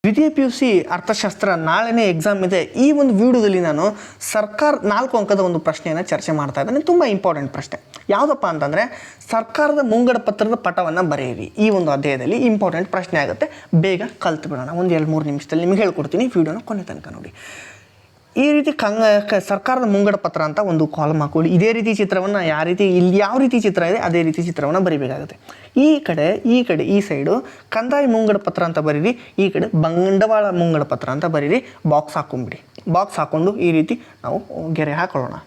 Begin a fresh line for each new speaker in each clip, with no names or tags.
ದ್ವಿತೀಯ PUC ಅರ್ಥಶಾಸ್ತ್ರ ನಾಳೆನೇ ಎಕ್ಸಾಮ್ ಇದೆ. ಈ ಒಂದು ವಿಡಿಯೋದಲ್ಲಿ ನಾನು ಸರ್ಕಾರ 4 ಅಂಕದ ಒಂದು ಪ್ರಶ್ನೆಯನ್ನು ಚರ್ಚೆ ಮಾಡ್ತಾ ಇದ್ದೇನೆ. ತುಂಬ ಇಂಪಾರ್ಟೆಂಟ್ ಪ್ರಶ್ನೆ ಯಾವುದಪ್ಪ ಅಂತಂದರೆ, ಸರ್ಕಾರದ ಮುಂಗಡ ಪತ್ರದ ಪಟವನ್ನು ಬರೆಯಿರಿ. ಈ ಒಂದು ಅಧ್ಯಾಯದಲ್ಲಿ ಇಂಪಾರ್ಟೆಂಟ್ ಪ್ರಶ್ನೆ ಆಗುತ್ತೆ. ಬೇಗ ಕಲ್ತು ಬಿಡೋಣ. ಒಂದು 2-3 ನಿಮಿಷದಲ್ಲಿ ನಿಮಗೆ ಹೇಳ್ಕೊಡ್ತೀನಿ. ವಿಡಿಯೋನ ಕೊನೆ ತನಕ ನೋಡಿ. ಈ ರೀತಿ ಸರ್ಕಾರದ ಮುಂಗಡ ಪತ್ರ ಅಂತ ಒಂದು ಕಾಲಮ್ ಹಾಕೊಳ್ಳಿ. ಇದೇ ರೀತಿ ಚಿತ್ರವನ್ನು ಇಲ್ಲಿ ಯಾವ ರೀತಿ ಚಿತ್ರ ಇದೆ ಅದೇ ರೀತಿ ಚಿತ್ರವನ್ನು ಬರಿಬೇಕಾಗುತ್ತೆ. ಈ ಕಡೆ ಈ ಸೈಡು ಕಂದಾಯ ಮುಂಗಡ ಪತ್ರ ಅಂತ ಬರೀರಿ, ಈ ಕಡೆ ಬಂಡವಾಳ ಮುಂಗಡ ಪತ್ರ ಅಂತ ಬರೀರಿ. ಬಾಕ್ಸ್ ಹಾಕೊಂಡ್ಬಿಡಿ. ಬಾಕ್ಸ್ ಹಾಕ್ಕೊಂಡು ಈ ರೀತಿ ನಾವು ಗೆರೆ ಹಾಕೊಳ್ಳೋಣ.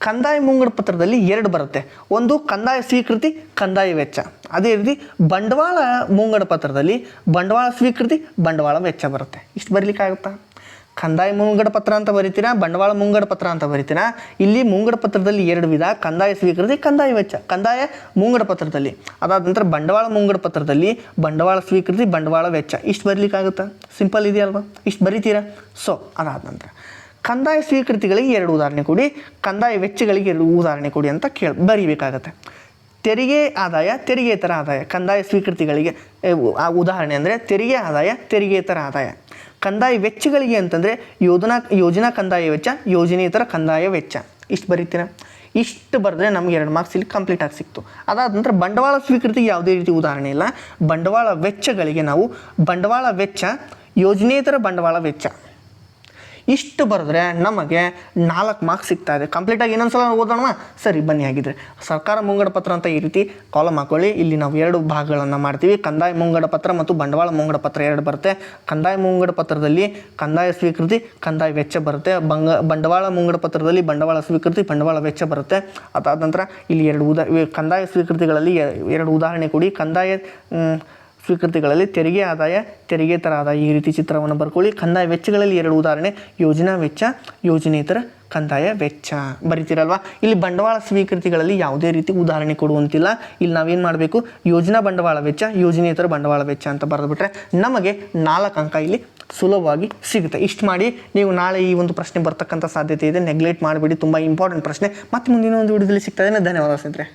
ಕಂದಾಯ ಮುಂಗಡ ಪತ್ರದಲ್ಲಿ 2 ಬರುತ್ತೆ. ಒಂದು ಕಂದಾಯ ಸ್ವೀಕೃತಿ, ಕಂದಾಯ ವೆಚ್ಚ. ಅದೇ ರೀತಿ ಬಂಡವಾಳ ಮುಂಗಡ ಪತ್ರದಲ್ಲಿ ಬಂಡವಾಳ ಸ್ವೀಕೃತಿ, ಬಂಡವಾಳ ವೆಚ್ಚ ಬರುತ್ತೆ. ಇಷ್ಟು ಬರೀಲಿಕ್ಕಾಗುತ್ತಾ? ಕಂದಾಯ ಮುಂಗಡ ಪತ್ರ ಅಂತ ಬರಿತೀರಾ, ಬಂಡವಾಳ ಮುಂಗಡ ಪತ್ರ ಅಂತ ಬರಿತೀರಾ. ಇಲ್ಲಿ ಮುಂಗಡ ಪತ್ರದಲ್ಲಿ 2 ವಿಧ: ಕಂದಾಯ ಸ್ವೀಕೃತಿ, ಕಂದಾಯ ವೆಚ್ಚ. ಕಂದಾಯ ಮುಂಗಡ ಪತ್ರದಲ್ಲಿ, ಅದಾದ ನಂತರ ಬಂಡವಾಳ ಮುಂಗಡ ಪತ್ರದಲ್ಲಿ ಬಂಡವಾಳ ಸ್ವೀಕೃತಿ, ಬಂಡವಾಳ ವೆಚ್ಚ. ಇಷ್ಟು ಬರೀಲಿಕ್ಕಾಗುತ್ತಾ? ಸಿಂಪಲ್ ಇದೆಯಲ್ವಾ? ಇಷ್ಟು ಬರಿತೀರಾ? ಸೊ ಅದಾದ ನಂತರ ಕಂದಾಯ ಸ್ವೀಕೃತಿಗಳಿಗೆ 2 ಉದಾಹರಣೆ ಕೊಡಿ, ಕಂದಾಯ ವೆಚ್ಚಗಳಿಗೆ 2 ಉದಾಹರಣೆ ಕೊಡಿ ಅಂತ ಬರೀಬೇಕಾಗತ್ತೆ. ತೆರಿಗೆ ಆದಾಯ, ತೆರಿಗೆತರ ಆದಾಯ. ಕಂದಾಯ ಸ್ವೀಕೃತಿಗಳಿಗೆ ಉದಾಹರಣೆ ಅಂದರೆ ತೆರಿಗೆ ಆದಾಯ, ತೆರಿಗೆತರ ಆದಾಯ. ಕಂದಾಯ ವೆಚ್ಚಗಳಿಗೆ ಅಂತಂದರೆ ಯೋಜನಾ ಕಂದಾಯ ವೆಚ್ಚ, ಯೋಜನೇತರ ಕಂದಾಯ ವೆಚ್ಚ. ಇಷ್ಟು ಬರೀತೀರಾ? ಇಷ್ಟು ಬರೆದ್ರೆ ನಮ್ಗೆ 2 ಮಾರ್ಕ್ಸ್ ಇಲ್ಲಿ ಕಂಪ್ಲೀಟ್ ಆಗಿ ಸಿಕ್ತು. ಅದಾದ ನಂತರ ಬಂಡವಾಳ ಸ್ವೀಕೃತಿಗೆ ಯಾವುದೇ ರೀತಿ ಉದಾಹರಣೆ ಇಲ್ಲ. ಬಂಡವಾಳ ವೆಚ್ಚಗಳಿಗೆ ನಾವು ಬಂಡವಾಳ ವೆಚ್ಚ, ಯೋಜನೇತರ ಬಂಡವಾಳ ವೆಚ್ಚ. ಇಷ್ಟು ಬರೆದ್ರೆ ನಮಗೆ 4 ಮಾರ್ಕ್ಸ್ ಸಿಗ್ತಾ ಇದೆ. ಕಂಪ್ಲೀಟಾಗಿ ಇನ್ನೊಂದ್ಸಲ ಓದೋಣ. ಸರಿ ಬನ್ನಿ. ಆಗಿದ್ರೆ ಸರ್ಕಾರ ಮುಂಗಡ ಪತ್ರ ಅಂತ ಈ ರೀತಿ ಕಾಲಮ್ ಹಾಕೊಳ್ಳಿ. ಇಲ್ಲಿ ನಾವು 2 ಭಾಗಗಳನ್ನು ಮಾಡ್ತೀವಿ. ಕಂದಾಯ ಮುಂಗಡ ಪತ್ರ ಮತ್ತು ಬಂಡವಾಳ ಮುಂಗಡ ಪತ್ರ 2 ಬರುತ್ತೆ. ಕಂದಾಯ ಮುಂಗಡ ಪತ್ರದಲ್ಲಿ ಕಂದಾಯ ಸ್ವೀಕೃತಿ, ಕಂದಾಯ ವೆಚ್ಚ ಬರುತ್ತೆ. ಬಂಡವಾಳ ಮುಂಗಡ ಪತ್ರದಲ್ಲಿ ಬಂಡವಾಳ ಸ್ವೀಕೃತಿ, ಬಂಡವಾಳ ವೆಚ್ಚ ಬರುತ್ತೆ. ಅದಾದ ನಂತರ ಇಲ್ಲಿ 2 ಕಂದಾಯ ಸ್ವೀಕೃತಿಗಳಲ್ಲಿ 2 ಉದಾಹರಣೆ ಕೊಡಿ. ಕಂದಾಯ ಸ್ವೀಕೃತಿಗಳಲ್ಲಿ ತೆರಿಗೆ ಆದಾಯ, ತೆರಿಗೆತರ ಆದಾಯ. ಈ ರೀತಿ ಚಿತ್ರವನ್ನು ಬರ್ಕೊಳ್ಳಿ. ಕಂದಾಯ ವೆಚ್ಚಗಳಲ್ಲಿ 2 ಉದಾಹರಣೆ: ಯೋಜನಾ ವೆಚ್ಚ, ಯೋಜನೇತರ ಕಂದಾಯ ವೆಚ್ಚ. ಬರಿತೀರಲ್ವಾ? ಇಲ್ಲಿ ಬಂಡವಾಳ ಸ್ವೀಕೃತಿಗಳಲ್ಲಿ ಯಾವುದೇ ರೀತಿ ಉದಾಹರಣೆ ಕೊಡುವಂತಿಲ್ಲ. ಇಲ್ಲಿ ನಾವೇನು ಮಾಡಬೇಕು? ಯೋಜನಾ ಬಂಡವಾಳ ವೆಚ್ಚ, ಯೋಜನೇತರ ಬಂಡವಾಳ ವೆಚ್ಚ ಅಂತ ಬರೆದುಬಿಟ್ರೆ ನಮಗೆ 4 ಅಂಕ ಇಲ್ಲಿ ಸುಲಭವಾಗಿ ಸಿಗುತ್ತೆ. ಇಷ್ಟು ಮಾಡಿ ನೀವು ನಾಳೆ ಈ ಒಂದು ಪ್ರಶ್ನೆ ಬರ್ತಕ್ಕಂಥ ಸಾಧ್ಯತೆ ಇದೆ. ನೆಗ್ಲೆಕ್ಟ್ ಮಾಡಬೇಡಿ. ತುಂಬ ಇಂಪಾರ್ಟೆಂಟ್ ಪ್ರಶ್ನೆ. ಮತ್ತೆ ಮುಂದಿನ ಒಂದು ವಿಡಿಯೋದಲ್ಲಿ ಸಿಗ್ತಾ ಇದೆ. ಧನ್ಯವಾದ ಸ್ನೇಹಿತರೆ.